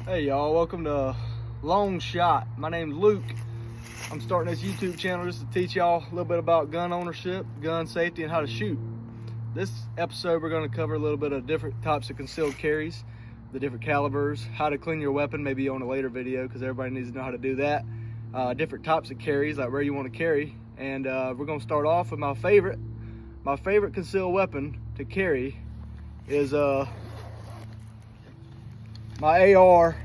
Hey y'all, welcome to Long Shot. My name's Luke. I'm starting this YouTube channel just to teach y'all a little bit about gun ownership, gun safety, and how to shoot. This episode we're going to cover a little bit of different types of concealed carries, the different calibers, how to clean your weapon, maybe on a later video because everybody needs to know how to do that. Different types of carries, like where you want to carry. And we're going to start off with my favorite concealed weapon to carry is my AR-15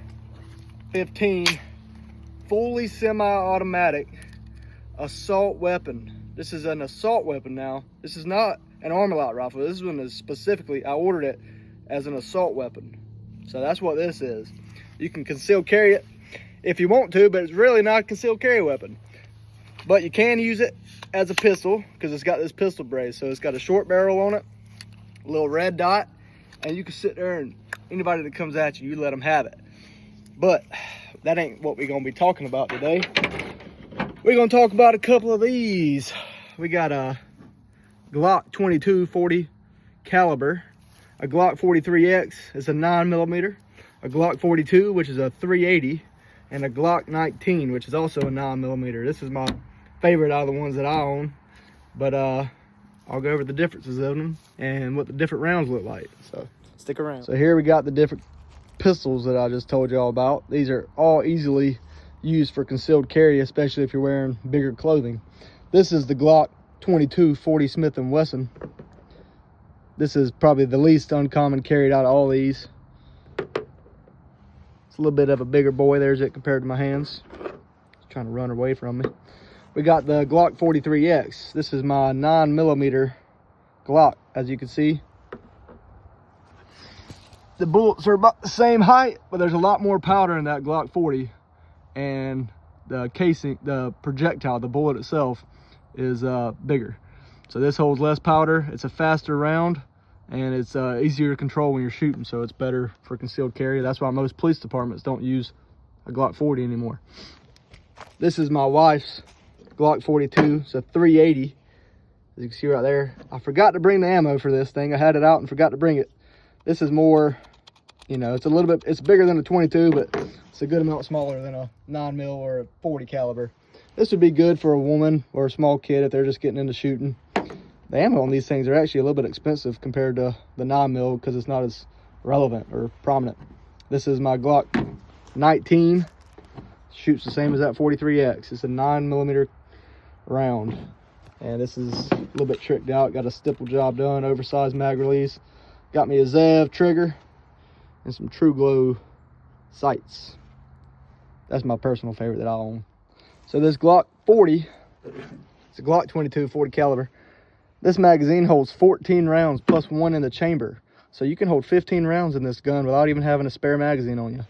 fully semi-automatic assault weapon. This is an assault weapon now. This is not an Armalite rifle. This one is specifically, I ordered it as an assault weapon. So that's what this is. You can conceal carry it if you want to, but it's really not a concealed carry weapon. But you can use it as a pistol because it's got this pistol brace. So it's got a short barrel on it, a little red dot, and you can sit there and anybody that comes at you, you let them have it. But that ain't what we're gonna be talking about today. We're gonna talk about a couple of these. We got a Glock 22 40 caliber, a Glock 43X, it's a 9mm, a Glock 42, which is a 380, and a Glock 19, which is also a 9mm. This is my favorite out of the ones that I own, but I'll go over the differences of them and what the different rounds look like. So stick around. So here we got the different pistols that I just told you all about. These are all easily used for concealed carry, especially if you're wearing bigger clothing. This is the Glock 22 40 Smith & Wesson. This is probably the least uncommon carried out of all these. It's a little bit of a bigger boy, there's it compared to my hands. It's trying to run away from me. We got the Glock 43X. This is my 9mm Glock, as you can see. The bullets are about the same height, but there's a lot more powder in that Glock 40, and the casing, the projectile, the bullet itself is bigger. So this holds less powder, it's a faster round, and it's easier to control when you're shooting, so it's better for concealed carry. That's why most police departments don't use a Glock 40 anymore. This is my wife's Glock 42, it's a 380, as you can see right there. I forgot to bring the ammo for this thing. I had it out and forgot to bring it. This is more, you know, it's a little bit, it's bigger than a 22, but it's a good amount smaller than a 9mm or a 40 caliber. This would be good for a woman or a small kid if they're just getting into shooting. The ammo on these things are actually a little bit expensive compared to the 9mm because it's not as relevant or prominent. This is my Glock 19. Shoots the same as that 43X. It's a 9mm round. And this is a little bit tricked out. Got a stipple job done, oversized mag release. Got me a Zev trigger and some True Glow sights. That's my personal favorite that I own. So this Glock 40, it's a Glock 22 40 caliber. This magazine holds 14 rounds plus one in the chamber. So you can hold 15 rounds in this gun without even having a spare magazine on you.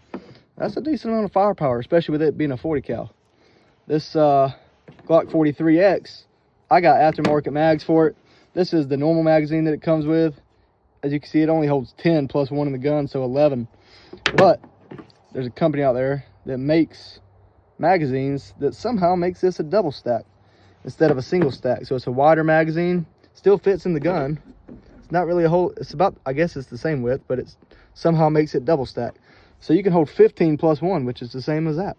That's a decent amount of firepower, especially with it being a 40 cal. This Glock 43X, I got aftermarket mags for it. This is the normal magazine that it comes with. As you can see, it only holds 10 plus one in the gun, so 11. But there's a company out there that makes magazines that somehow makes this a double stack instead of a single stack. So it's a wider magazine, still fits in the gun. It's not really a whole, it's about, I guess it's the same width, but it somehow makes it double stack. So you can hold 15 plus one, which is the same as that.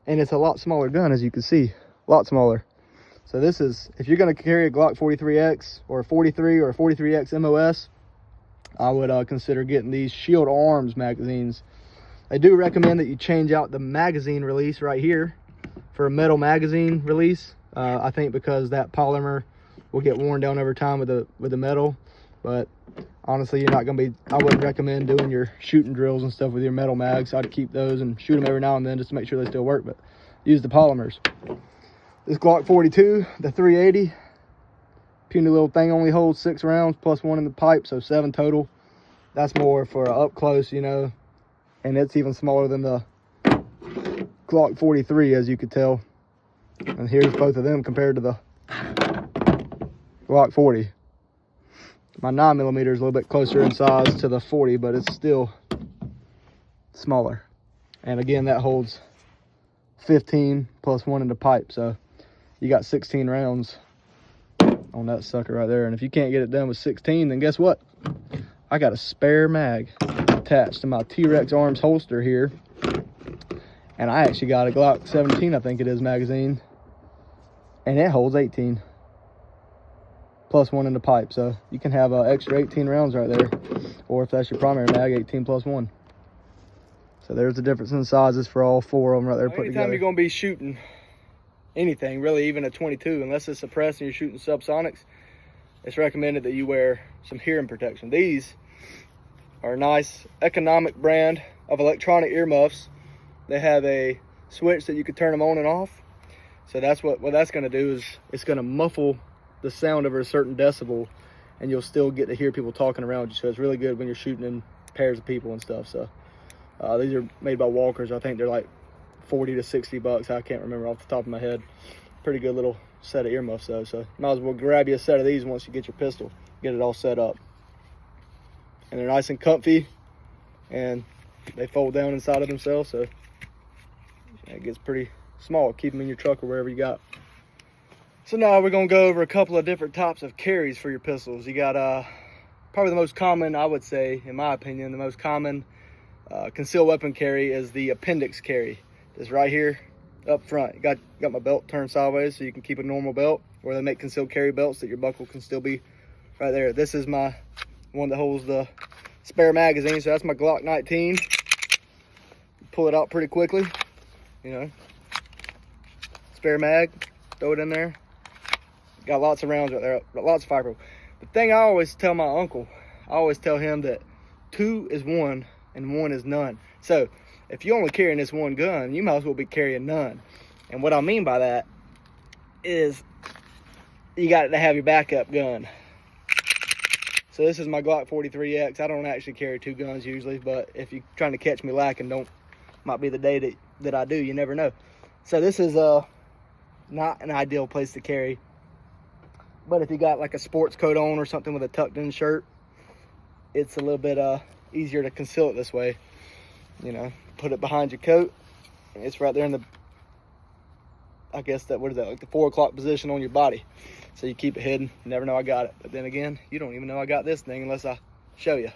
And it's a lot smaller gun, as you can see, a lot smaller. So this is, if you're gonna carry a Glock 43X or a 43 or a 43X MOS, I would consider getting these Shield Arms magazines. I do recommend that you change out the magazine release right here for a metal magazine release. I think because that polymer will get worn down over time with the metal. But honestly, you're not gonna be, I wouldn't recommend doing your shooting drills and stuff with your metal mags. I'd keep those and shoot them every now and then just to make sure they still work, but use the polymers. This Glock 42, the 380, puny little thing only holds 6 rounds plus one in the pipe, so 7 total. That's more for up close, you know, and it's even smaller than the Glock 43, as you could tell. And here's both of them compared to the Glock 40. My 9mm is a little bit closer in size to the 40, but it's still smaller. And again, that holds 15 plus one in the pipe, so you got 16 rounds on that sucker right there. And if you can't get it done with 16, then guess what? I got a spare mag attached to my T-Rex Arms holster here. And I actually got a Glock 17, I think it is, magazine, and it holds 18 plus 1 in the pipe. So you can have an extra 18 rounds right there, or if that's your primary mag, 18 plus 1. So there's the difference in sizes for all 4 of them right there put together. Anytime you're going to be shooting anything, really, even a 22, unless it's suppressed and you're shooting subsonics, it's recommended that you wear some hearing protection. These are a nice economic brand of electronic earmuffs. They have a switch that you can turn them on and off. So that's what that's going to do, is it's going to muffle the sound over a certain decibel, and you'll still get to hear people talking around you. So it's really good when you're shooting in pairs of people and stuff. So these are made by Walkers. I think they're like 40 to 60 bucks. I can't remember off the top of my head. Pretty good little set of earmuffs though. So might as well grab you a set of these once you get your pistol, get it all set up. And they're nice and comfy, and they fold down inside of themselves, so it gets pretty small. Keep them in your truck or wherever you got. So now we're gonna go over a couple of different types of carries for your pistols. You got probably the most common, I would say, in my opinion, the most common concealed weapon carry is the appendix carry. It's right here up front. You got my belt turned sideways so you can keep a normal belt, or they make concealed carry belts that your buckle can still be right there. This is my one that holds the spare magazine, so that's my Glock 19. Pull it out pretty quickly, you know. Spare mag, throw it in there. Got lots of rounds right there, lots of fireproof. The thing I always tell my uncle, I always tell him that 2 is 1 and 1 is none. So if you're only carrying this one gun, you might as well be carrying none. And what I mean by that is you got to have your backup gun. So this is my Glock 43X. I don't actually carry 2 guns usually, but if you're trying to catch me lacking, might be the day that I do. You never know. So this is not an ideal place to carry. But if you got like a sports coat on or something with a tucked in shirt, it's a little bit easier to conceal it this way. You know, put it behind your coat. It's right there in the, I guess that, what is that, like the 4 o'clock position on your body. So you keep it hidden. You never know I got it. But then again, you don't even know I got this thing unless I show you.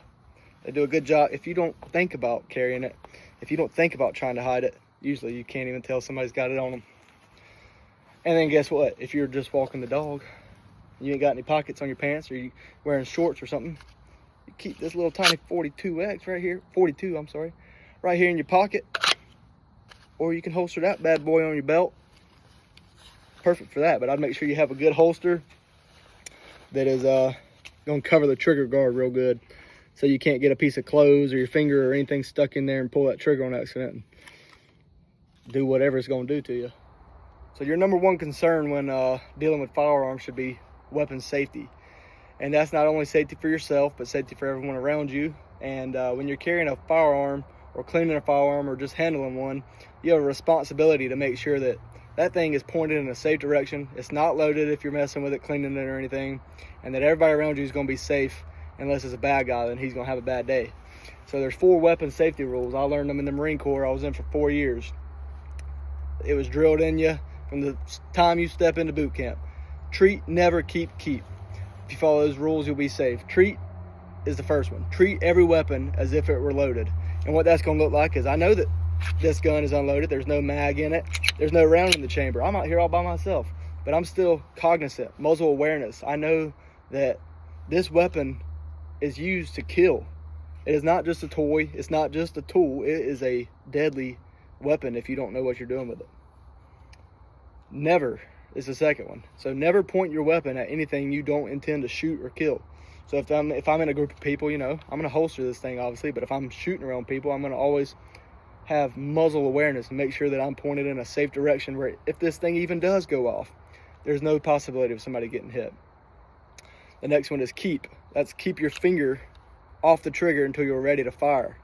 They do a good job. If you don't think about carrying it, if you don't think about trying to hide it, usually you can't even tell somebody's got it on them. And then guess what? If you're just walking the dog, you ain't got any pockets on your pants, or you wearing shorts or something, you keep this little tiny 42X right here, 42, I'm sorry, right here in your pocket. Or you can holster that bad boy on your belt. Perfect for that, but I'd make sure you have a good holster that is going to cover the trigger guard real good, so you can't get a piece of clothes or your finger or anything stuck in there and pull that trigger on accident and do whatever it's going to do to you. So your number one concern when dealing with firearms should be weapon safety, and that's not only safety for yourself but safety for everyone around you. And when you're carrying a firearm or cleaning a firearm or just handling one, you have a responsibility to make sure that that thing is pointed in a safe direction. It's not loaded if you're messing with it, cleaning it or anything, and that everybody around you is going to be safe. Unless it's a bad guy, then he's going to have a bad day. So there's 4 weapon safety rules. I learned them in the Marine Corps. I was in for 4 years. It was drilled in you from the time you step into boot camp. Treat, never, keep, keep. If you follow those rules, you'll be safe. Treat is the first one. Treat every weapon as if it were loaded. And what that's going to look like is, I know that this gun is unloaded. There's no mag in it. There's no round in the chamber. I'm out here all by myself, but I'm still cognizant, muzzle awareness. I know that this weapon is used to kill. It is not just a toy. It's not just a tool. It is a deadly weapon if you don't know what you're doing with it. Never is the second one. So never point your weapon at anything you don't intend to shoot or kill. So if I'm in a group of people, you know, I'm going to holster this thing obviously, but if I'm shooting around people, I'm going to always have muzzle awareness and make sure that I'm pointed in a safe direction where if this thing even does go off, there's no possibility of somebody getting hit. The next one is keep. That's keep your finger off the trigger until you're ready to fire.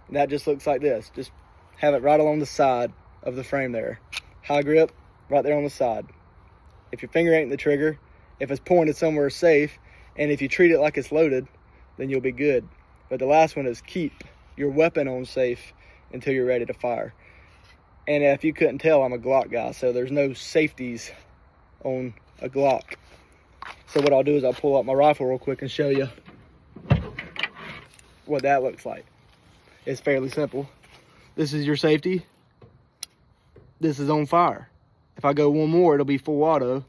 And that just looks like this. Just have it right along the side of the frame there. High grip, right there on the side. If your finger ain't in the trigger, if it's pointed somewhere safe, and if you treat it like it's loaded, then you'll be good. But the last one is keep your weapon on safe until you're ready to fire. And if you couldn't tell, I'm a Glock guy, so there's no safeties on a Glock. So what I'll do is I'll pull out my rifle real quick and show you what that looks like. It's fairly simple. This is your safety. this is on fire. If I go one more, it'll be full auto,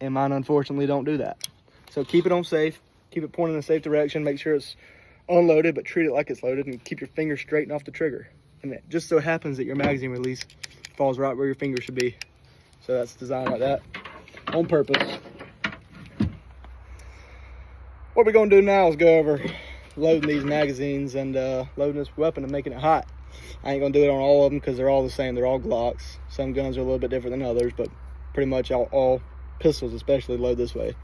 and mine unfortunately don't do that. So keep it on safe, keep it pointed in a safe direction, make sure it's unloaded, but treat it like it's loaded, and keep your finger straight and off the trigger. And it just so happens that your magazine release falls right where your finger should be. So that's designed like that on purpose. What we're gonna do now is go over loading these magazines and loading this weapon and making it hot. I ain't gonna do it on all of them because they're all the same. They're all Glocks. Some guns are a little bit different than others, but pretty much all pistols especially load this way.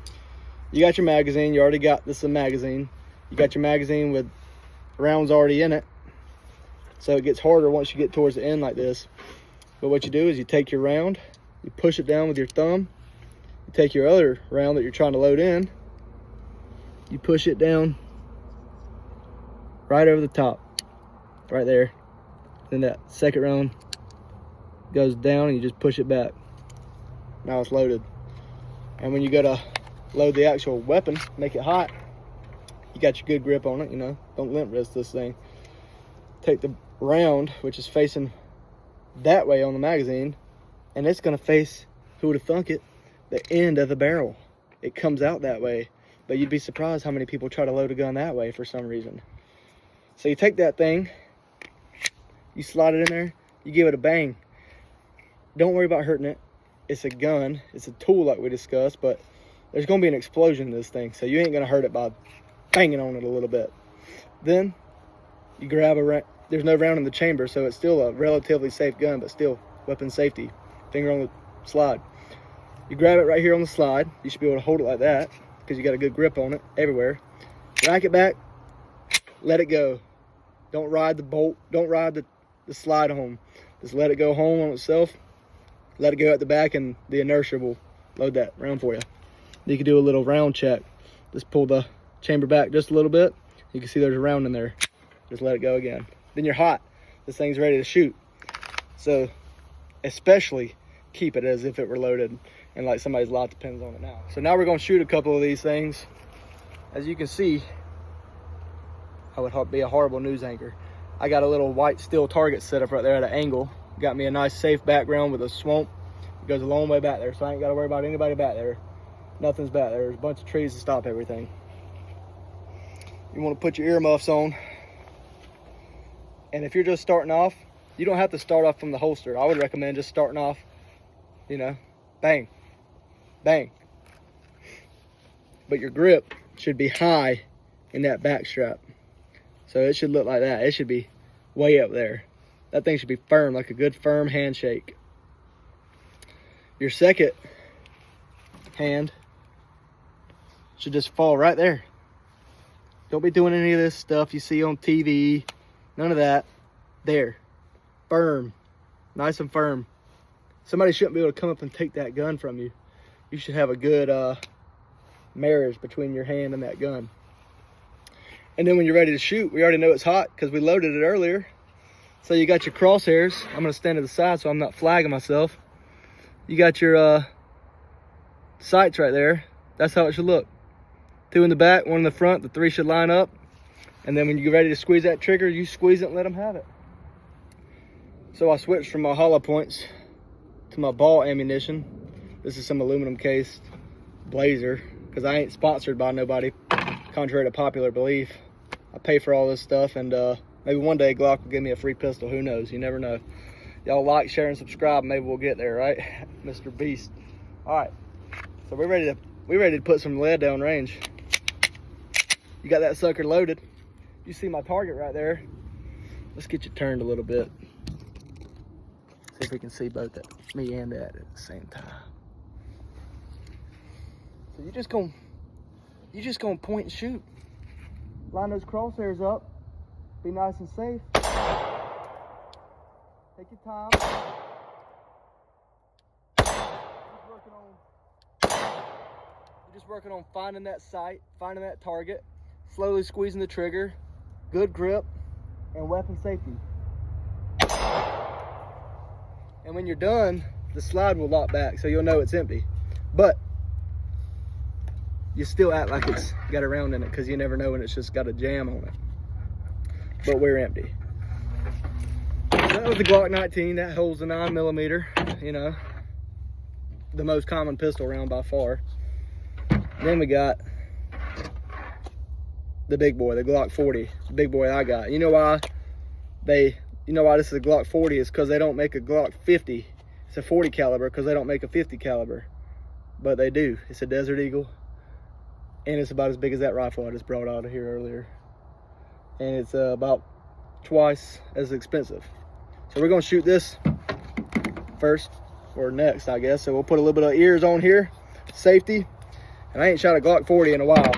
You got your magazine. You already got, this is a magazine. You got your magazine with rounds already in it. So it gets harder once you get towards the end like this. But what you do is you take your round, you push it down with your thumb. You take your other round that you're trying to load in, you push it down right over the top, right there. Then that second round goes down and you just push it back. Now it's loaded. And when you go to load the actual weapon, make it hot, you got your good grip on it, you know, don't limp wrist this thing. Take the round, which is facing that way on the magazine, and it's gonna face, who would have thunk it, the end of the barrel. It comes out that way, but you'd be surprised how many people try to load a gun that way for some reason. So you take that thing, you slide it in there, you give it a bang. Don't worry about hurting it. It's a gun, it's a tool like we discussed, but there's gonna be an explosion in this thing, so you ain't gonna hurt it by banging on it a little bit. Then you grab there's no round in the chamber, so it's still a relatively safe gun, but still weapon safety. Finger on the slide. You grab it right here on the slide. You should be able to hold it like that because you got a good grip on it everywhere. Rack it back, let it go. Don't ride the bolt, don't ride the slide home. Just let it go home on itself. Let it go at the back and the inertia will load that round for you. You can do a little round check. Just pull the chamber back just a little bit. You can see there's a round in there. Just let it go again. Then you're hot. This thing's ready to shoot. So especially keep it as if it were loaded and like somebody's life depends on it now. So now we're gonna shoot a couple of these things. As you can see, I would be a horrible news anchor. I got a little white steel target set up right there at an angle. Got me a nice safe background with a swamp. It goes a long way back there, so I ain't gotta worry about anybody back there. Nothing's back there. There's a bunch of trees to stop everything. You wanna put your earmuffs on. And if you're just starting off, you don't have to start off from the holster. I would recommend just starting off, you know, bang, bang. But your grip should be high in that back strap. So it should look like that. It should be way up there. That thing should be firm, like a good firm handshake. Your second hand should just fall right there. Don't be doing any of this stuff you see on TV. None of that. There. Firm. Nice and firm. Somebody shouldn't be able to come up and take that gun from you. You should have a good marriage between your hand and that gun. And then when you're ready to shoot, we already know it's hot because we loaded it earlier. So you got your crosshairs. I'm going to stand to the side so I'm not flagging myself. You got your sights right there. That's how it should look. 2 in the back, 1 in the front. The 3 should line up. And then when you're ready to squeeze that trigger, you squeeze it and let them have it. So I switched from my hollow points to my ball ammunition. This is some aluminum cased Blazer because I ain't sponsored by nobody, contrary to popular belief. I pay for all this stuff, and maybe one day Glock will give me a free pistol. Who knows? You never know. Y'all like, share, and subscribe. Maybe we'll get there, right? Mr. Beast. All right. So we're ready to put some lead down range. You got that sucker loaded. You see my target right there. Let's get you turned a little bit. See if we can see both me and that at the same time. So you're just gonna point and shoot. Line those crosshairs up. Be nice and safe. Take your time. You're just working on finding that sight, finding that target, slowly squeezing the trigger, good grip, and weapon safety. And when you're done, the slide will lock back, so you'll know it's empty. But you still act like it's got a round in it because you never know when it's just got a jam on it. But we're empty. So that was the Glock 19. That holds the 9mm, you know, the most common pistol round by far. Then we got the big boy, the Glock 40, the big boy I got. You know why this is a Glock 40 is because they don't make a Glock 50. It's a 40 caliber because they don't make a 50 caliber, but they do. It's a Desert Eagle, and it's about as big as that rifle I just brought out of here earlier, and it's about twice as expensive. So we're gonna shoot this first, or next, I guess. So we'll put a little bit of ears on here, safety. And I ain't shot a Glock 40 in a while.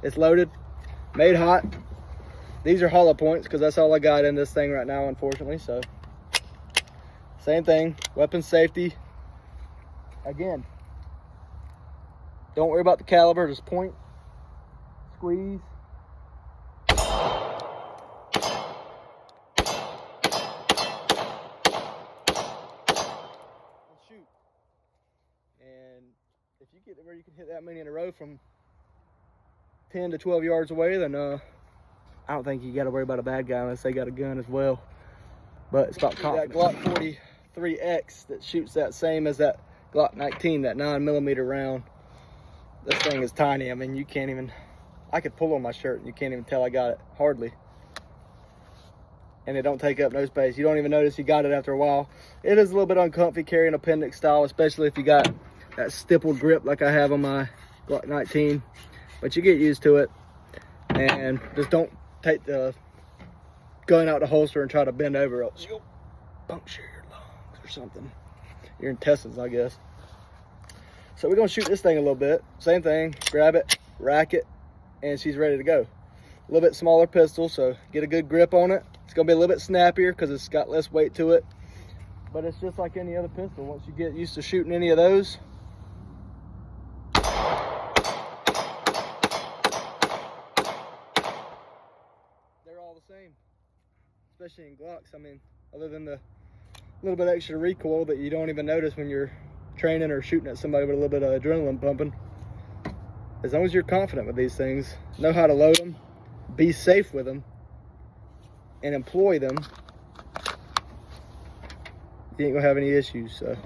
It's loaded, made hot. These are hollow points because that's all I got in this thing right now, unfortunately. So same thing, weapon safety. Again, don't worry about the caliber, just point, squeeze. Shoot. And if you get to where you can hit that many in a row from 10 to 12 yards away, then I don't think you got to worry about a bad guy unless they got a gun as well. But it's about confidence. That Glock 43X that shoots that same as that Glock 19, that 9mm round. This thing is tiny. I mean, you can't even, I could pull on my shirt and you can't even tell I got it, hardly. And it don't take up no space. You don't even notice you got it after a while. It is a little bit uncomfy carrying appendix style, especially if you got that stippled grip like I have on my Glock 19. But you get used to it, and just don't take the gun out the holster and try to bend over, else you'll puncture your lungs or something. Your intestines, I guess. So we're gonna shoot this thing a little bit. Same thing, grab it, rack it, and she's ready to go. A little bit smaller pistol, so get a good grip on it. It's gonna be a little bit snappier because it's got less weight to it. But it's just like any other pistol. Once you get used to shooting any of those, they're all the same. Especially in Glocks. I mean, other than the little bit extra recoil that you don't even notice when you're training or shooting at somebody with a little bit of adrenaline pumping. As long as you're confident with these things, know how to load them, be safe with them, and employ them, you ain't gonna have any issues. So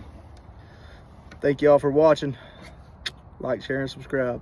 thank you all for watching. Like, share, and subscribe.